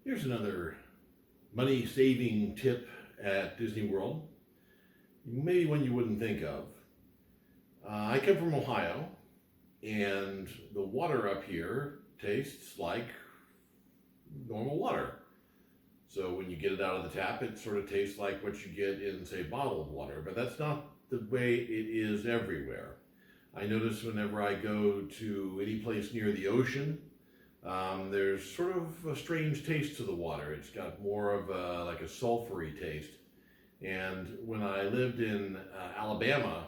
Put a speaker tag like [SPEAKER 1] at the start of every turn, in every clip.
[SPEAKER 1] Here's another money-saving tip at Disney World. Maybe one you wouldn't think of. I come from Ohio, and the water up here tastes like normal water. So when you get it out of the tap, it sort of tastes like what you get in, say, bottled water. But that's not the way it is everywhere. I notice whenever I go to any place near the ocean, there's sort of a strange taste to the water. It's got more of like a sulfury taste. And when I lived in Alabama,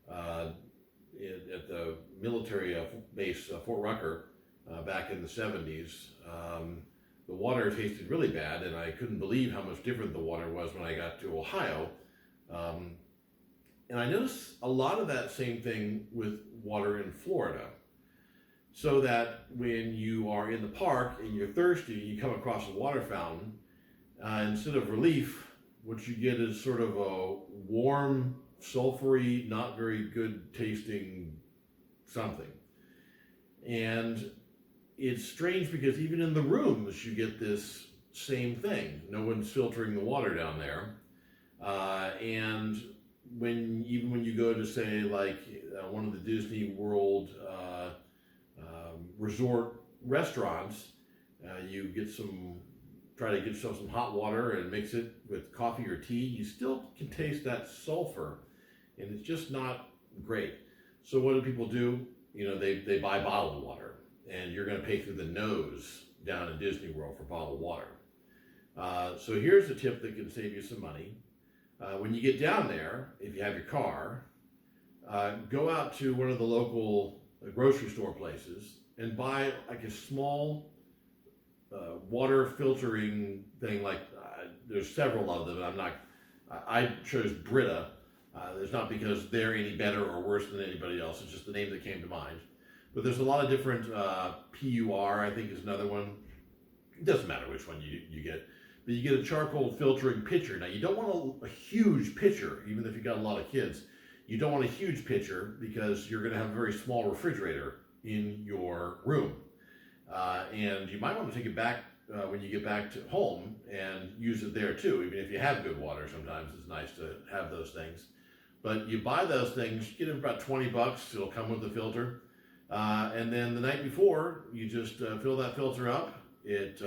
[SPEAKER 1] at the military base, Fort Rucker, back in the 70s, the water tasted really bad, and I couldn't believe how much different the water was when I got to Ohio. And I noticed a lot of that same thing with water in Florida. So that when you are in the park and you're thirsty, you come across a water fountain, instead of relief, what you get is sort of a warm, sulfury, not very good tasting something. And it's strange because even in the rooms you get this same thing. No one's filtering the water down there. And when you go to, say, like one of the Disney World resort restaurants, you try to get yourself some hot water and mix it with coffee or tea, you still can taste that sulfur, and it's just not great. So what do people do? They buy bottled water, and you're going to pay through the nose down in Disney World for bottled water. So here's a tip that can save you some money. When you get down there, if you have your car, go out to one of the local grocery store places and buy like a small water filtering thing. Like there's several of them. I chose Brita. It's not because they're any better or worse than anybody else. It's just the name that came to mind. But there's a lot of different PUR, I think, is another one. It doesn't matter which one you get. But you get a charcoal filtering pitcher. Now, you don't want a huge pitcher, even if you've got a lot of kids. You don't want a huge pitcher because you're going to have a very small refrigerator in your room. And you might want to take it back when you get back to home and use it there too. Even if you have good water, sometimes it's nice to have those things. But you buy those things, you get them for about $20. It'll come with the filter. And then the night before, you just fill that filter up. It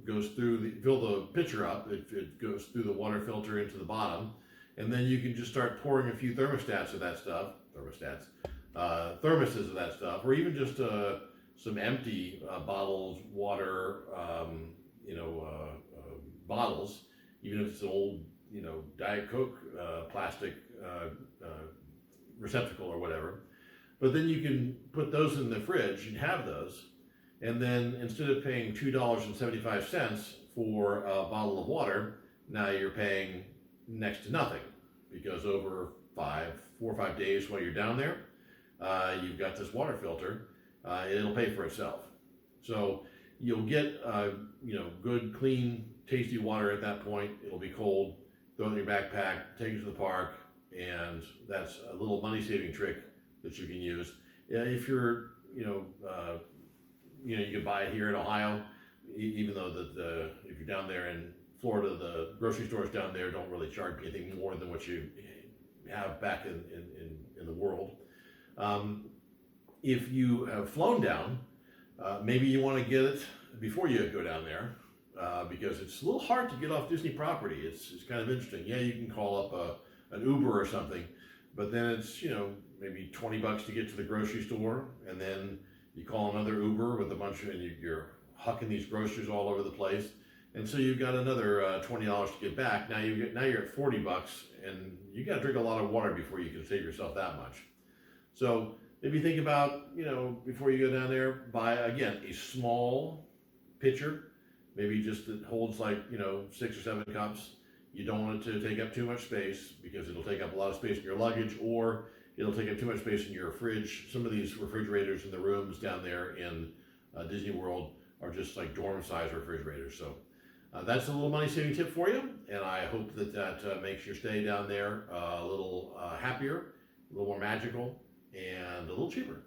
[SPEAKER 1] goes through fill the pitcher up. It goes through the water filter into the bottom. And then you can just start pouring a few thermoses of that stuff, or even just some empty bottled water, bottles, even if it's an old, Diet Coke plastic receptacle or whatever. But then you can put those in the fridge and have those. And then instead of paying $2.75 for a bottle of water, now you're paying next to nothing, because over 4 or 5 days while you're down there, you've got this water filter. It'll pay for itself. So you'll get good, clean, tasty water at that point. It'll be cold. Throw it in your backpack, take it to the park, and that's a little money-saving trick that you can use. If you're, you can buy it here in Ohio, even though if you're down there in Florida, the grocery stores down there don't really charge anything more than what you have back in the world. If you have flown down, maybe you want to get it before you go down there, because it's a little hard to get off Disney property. It's kind of interesting. Yeah, you can call up an Uber or something, but then it's maybe $20 to get to the grocery store, and then you call another Uber with a bunch of, and you're hucking these groceries all over the place, and so you've got another $20 to get back. Now you're at $40, and you got to drink a lot of water before you can save yourself that much. So maybe think about, before you go down there, buy, again, a small pitcher, maybe just that holds like, 6 or 7 cups. You don't want it to take up too much space, because it'll take up a lot of space in your luggage, or it'll take up too much space in your fridge. Some of these refrigerators in the rooms down there in Disney World are just like dorm-size refrigerators. So that's a little money-saving tip for you, and I hope that makes your stay down there a little happier, a little more magical, and a little cheaper.